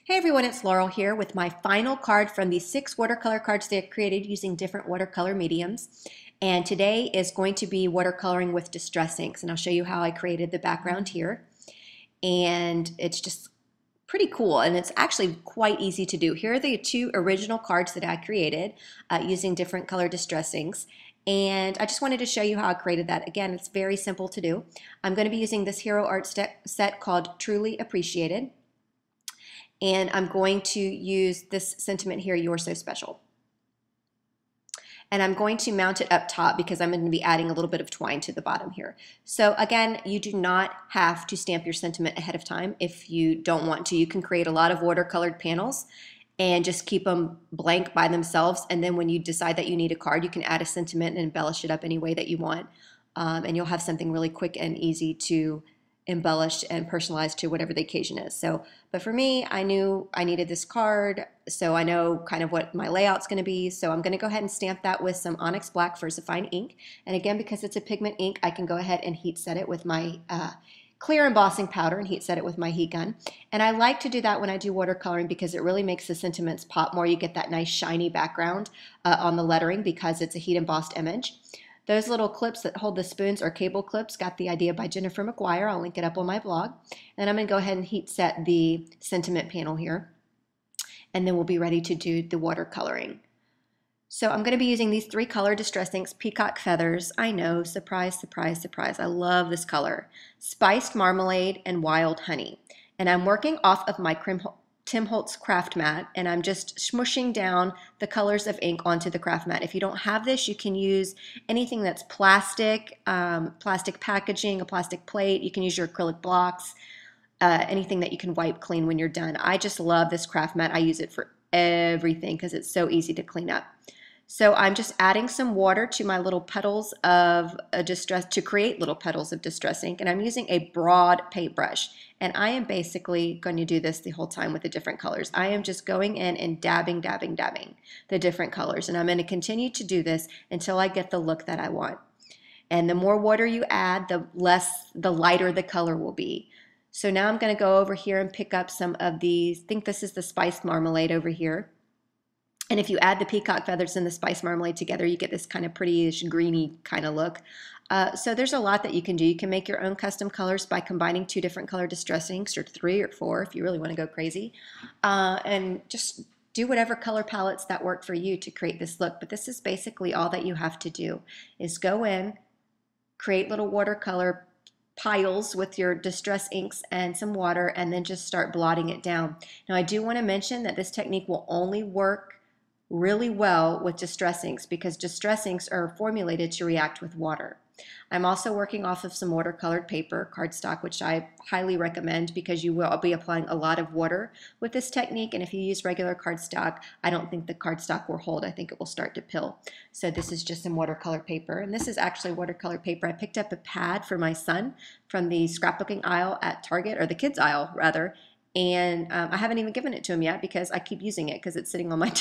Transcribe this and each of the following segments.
Hey everyone, it's Laurel here with my final card from the 6 watercolor cards that I created using different watercolor mediums. And today is going to be watercoloring with distress inks, and I'll show you how I created the background here. And it's just pretty cool, and it's actually quite easy to do. Here are the 2 original cards that I created using different color distress inks. And I just wanted to show you how I created that. Again, it's very simple to do. I'm going to be using this Hero Art set called Truly Appreciated. And I'm going to use this sentiment here, "You're so special." And I'm going to mount it up top because I'm going to be adding a little bit of twine to the bottom here. So again, you do not have to stamp your sentiment ahead of time if you don't want to. You can create a lot of watercolored panels and just keep them blank by themselves. And then when you decide that you need a card, you can add a sentiment and embellish it up any way that you want. And you'll have something really quick and easy to embellished and personalized to whatever the occasion is. But for me, I knew I needed this card, so I know kind of what my layout's going to be. So I'm going to go ahead and stamp that with some Onyx Black VersaFine ink. And again, because it's a pigment ink, I can go ahead and heat set it with my clear embossing powder and heat set it with my heat gun. And I like to do that when I do watercoloring because it really makes the sentiments pop more. You get that nice shiny background on the lettering because it's a heat embossed image. Those little clips that hold the spoons are cable clips. Got the idea by Jennifer McGuire. I'll link it up on my blog. And I'm going to go ahead and heat set the sentiment panel here. And then we'll be ready to do the watercoloring. So I'm going to be using these 3 color distress inks, Peacock Feathers. I know, surprise, surprise, surprise. I love this color. Spiced Marmalade and Wild Honey. And I'm working off of my Tim Holtz craft mat, and I'm just smushing down the colors of ink onto the craft mat. If you don't have this, you can use anything that's plastic, plastic packaging, a plastic plate. You can use your acrylic blocks, anything that you can wipe clean when you're done. I just love this craft mat. I use it for everything because it's so easy to clean up. So I'm just adding some water to my little petals of distress to create little petals of distress ink, and I'm using a broad paintbrush. And I am basically going to do this the whole time with the different colors. I am just going in and dabbing, dabbing, dabbing the different colors, and I'm going to continue to do this until I get the look that I want. And the more water you add, the lighter the color will be. So now I'm going to go over here and pick up some of these. I think this is the Spiced Marmalade over here. And if you add the peacock feathers and the spice marmalade together, you get this kind of prettyish, greeny kind of look. So there's a lot that you can do. You can make your own custom colors by combining 2 different color distress inks, or 3 or 4 if you really want to go crazy. And just do whatever color palettes that work for you to create this look. But this is basically all that you have to do, is go in, create little watercolor piles with your distress inks and some water, and then just start blotting it down. Now I do want to mention that this technique will only work really well with distress inks because distress inks are formulated to react with water. I'm also working off of some watercolored paper, cardstock, which I highly recommend because you will be applying a lot of water with this technique, and if you use regular cardstock, I don't think the cardstock will hold. I think it will start to pill. So this is just some watercolor paper, and this is actually watercolor paper. I picked up a pad for my son from the scrapbooking aisle at Target, or the kids aisle rather, and I haven't even given it to him yet because I keep using it because it's sitting on my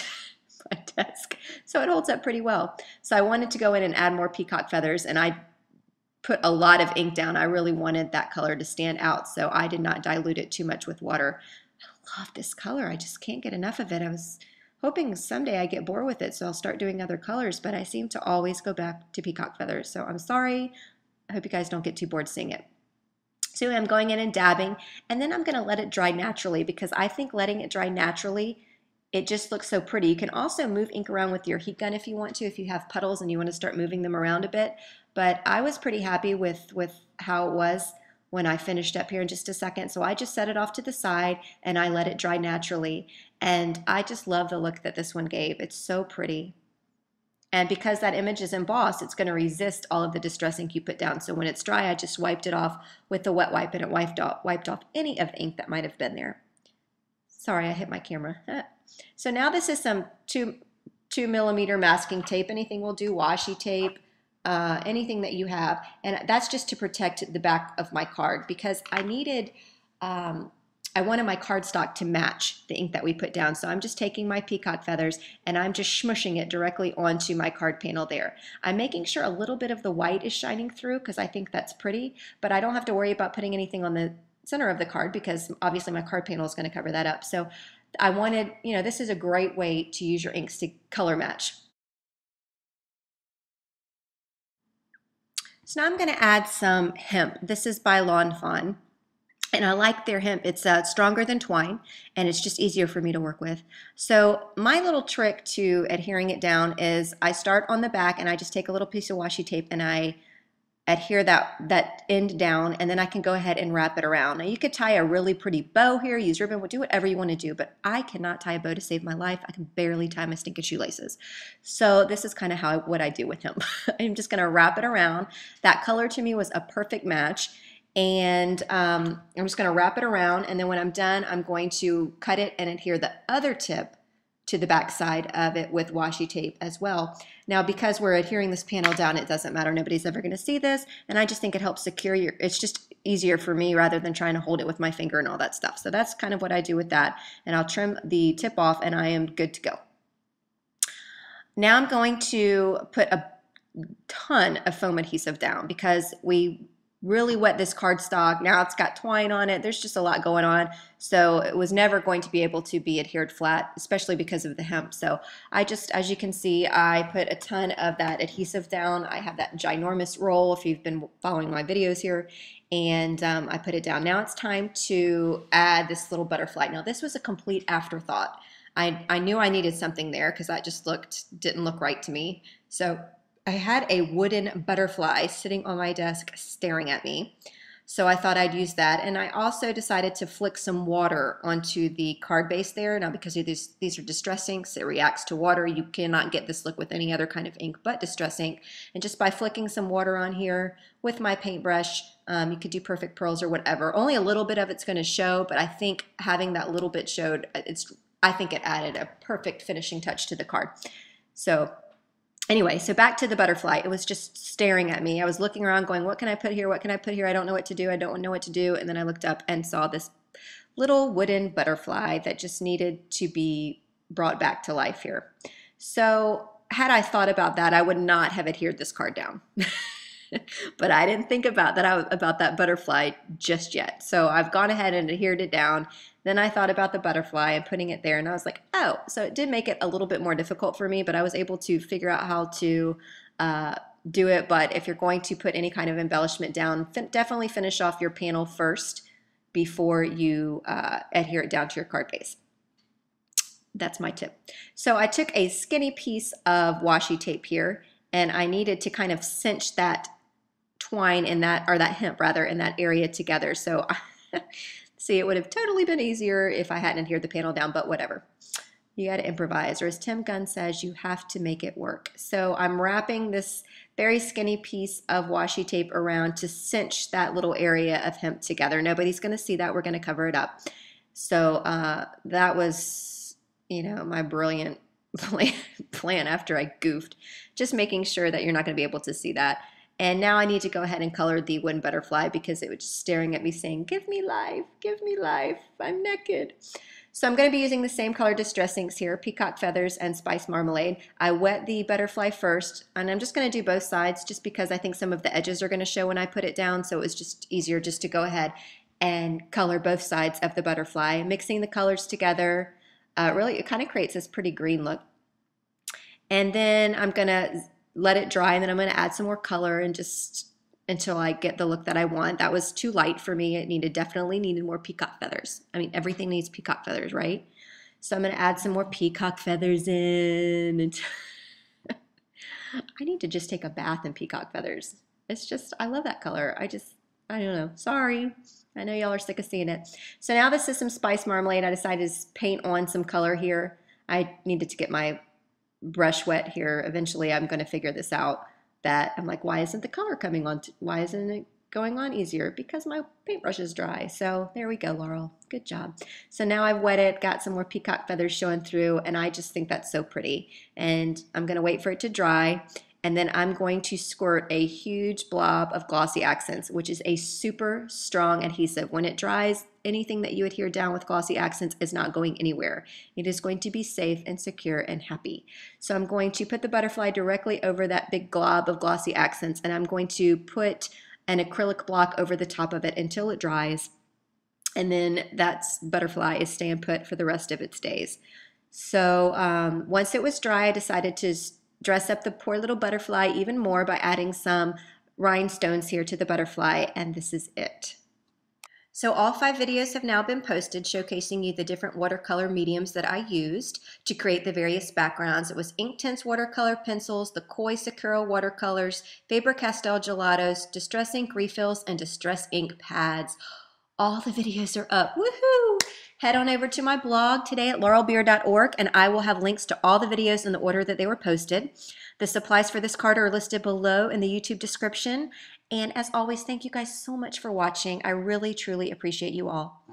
desk. So it holds up pretty well. So I wanted to go in and add more peacock feathers, and I put a lot of ink down. I really wanted that color to stand out, so I did not dilute it too much with water. I love this color. I just can't get enough of it. I was hoping someday I get bored with it, so I'll start doing other colors, but I seem to always go back to peacock feathers. So I'm sorry. I hope you guys don't get too bored seeing it. So I'm going in and dabbing, and then I'm going to let it dry naturally because I think letting it dry naturally, it just looks so pretty. You can also move ink around with your heat gun if you want to, if you have puddles and you want to start moving them around a bit. But I was pretty happy with how it was when I finished up here in just a second. So I just set it off to the side and I let it dry naturally. And I just love the look that this one gave. It's so pretty. And because that image is embossed, it's going to resist all of the distress ink you put down. So when it's dry, I just wiped it off with the wet wipe, and it wiped off any of the ink that might have been there. Sorry, I hit my camera. So now this is some 2mm masking tape. Anything will do, washi tape, anything that you have. And that's just to protect the back of my card because I wanted my cardstock to match the ink that we put down. So I'm just taking my peacock feathers and I'm just smushing it directly onto my card panel there. I'm making sure a little bit of the white is shining through because I think that's pretty, but I don't have to worry about putting anything on the center of the card because obviously my card panel is going to cover that up. So I wanted, this is a great way to use your inks to color match. So now I'm going to add some hemp. This is by Lawn Fawn. And I like their hemp. It's stronger than twine, and it's just easier for me to work with. So my little trick to adhering it down is I start on the back, and I just take a little piece of washi tape, and I adhere that end down, and then I can go ahead and wrap it around. Now you could tie a really pretty bow here, use ribbon, do whatever you want to do, but I cannot tie a bow to save my life. I can barely tie my stinking shoelaces. So this is kind of what I do with him. I'm just going to wrap it around. That color to me was a perfect match. And I'm just going to wrap it around, and then when I'm done, I'm going to cut it and adhere the other tip to the back side of it with washi tape as well. Now, because we're adhering this panel down, it doesn't matter. Nobody's ever going to see this, and I just think it helps secure it's just easier for me rather than trying to hold it with my finger and all that stuff. So that's kind of what I do with that, and I'll trim the tip off, and I am good to go. Now I'm going to put a ton of foam adhesive down because we really wet this cardstock. Now it's got twine on it. There's just a lot going on. So it was never going to be able to be adhered flat, especially because of the hemp. So I just, as you can see, I put a ton of that adhesive down. I have that ginormous roll if you've been following my videos here. And I put it down. Now it's time to add this little butterfly. Now this was a complete afterthought. I knew I needed something there because that just didn't look right to me. So I had a wooden butterfly sitting on my desk staring at me. So I thought I'd use that. And I also decided to flick some water onto the card base there. Now, because these are distress inks, it reacts to water. You cannot get this look with any other kind of ink but distress ink. And just by flicking some water on here with my paintbrush, you could do perfect pearls or whatever. Only a little bit of it's going to show, but I think having that little bit showed, I think it added a perfect finishing touch to the card. So anyway, so back to the butterfly. It was just staring at me. I was looking around going, what can I put here? What can I put here? I don't know what to do. I don't know what to do. And then I looked up and saw this little wooden butterfly that just needed to be brought back to life here. So had I thought about that, I would not have adhered this card down. But I didn't think about that butterfly just yet. So I've gone ahead and adhered it down. Then I thought about the butterfly and putting it there, and I was like, oh, so it did make it a little bit more difficult for me, but I was able to figure out how to do it. But if you're going to put any kind of embellishment down, definitely finish off your panel first before you adhere it down to your card base. That's my tip. So I took a skinny piece of washi tape here, and I needed to kind of cinch that twine in that, or that hemp rather, in that area together. So see, it would have totally been easier if I hadn't adhered the panel down, but whatever. You got to improvise, or as Tim Gunn says, you have to make it work. So I'm wrapping this very skinny piece of washi tape around to cinch that little area of hemp together. Nobody's going to see that. We're going to cover it up. So that was, my brilliant plan after I goofed, just making sure that you're not going to be able to see that. And now I need to go ahead and color the wooden butterfly because it was just staring at me saying, give me life, I'm naked. So I'm going to be using the same color distress inks here, Peacock Feathers and Spice Marmalade. I wet the butterfly first, and I'm just going to do both sides just because I think some of the edges are going to show when I put it down, so it was just easier just to go ahead and color both sides of the butterfly. Mixing the colors together, really it kind of creates this pretty green look. And then I'm going to let it dry, and then I'm going to add some more color and just until I get the look that I want. That was too light for me. It definitely needed more peacock feathers. I mean, everything needs peacock feathers, right? So I'm going to add some more peacock feathers in. I need to just take a bath in peacock feathers. It's just, I love that color. I don't know. Sorry. I know y'all are sick of seeing it. So now this is some Spice Marmalade. I decided to paint on some color here. I needed to get my brush wet here. Eventually I'm going to figure this out, that I'm like, why isn't the color coming on? Why isn't it going on easier? Because my paintbrush is dry. So there we go, Laurel. Good job. So now I've wet it, got some more peacock feathers showing through, and I just think that's so pretty. And I'm going to wait for it to dry, and then I'm going to squirt a huge blob of Glossy Accents, which is a super strong adhesive. When it dries, anything that you adhere down with Glossy Accents is not going anywhere. It is going to be safe and secure and happy. So I'm going to put the butterfly directly over that big glob of Glossy Accents, and I'm going to put an acrylic block over the top of it until it dries. And then that butterfly is staying put for the rest of its days. So once it was dry, I decided to dress up the poor little butterfly even more by adding some rhinestones here to the butterfly, and this is it. So all 5 videos have now been posted showcasing you the different watercolor mediums that I used to create the various backgrounds. It was Inktense watercolor pencils, the Koi Sakura watercolors, Faber-Castell gelatos, Distress ink refills, and Distress ink pads. All the videos are up. Woohoo! Head on over to my blog today at laurelbeer.org and I will have links to all the videos in the order that they were posted. The supplies for this card are listed below in the YouTube description. And as always, thank you guys so much for watching. I really, truly appreciate you all.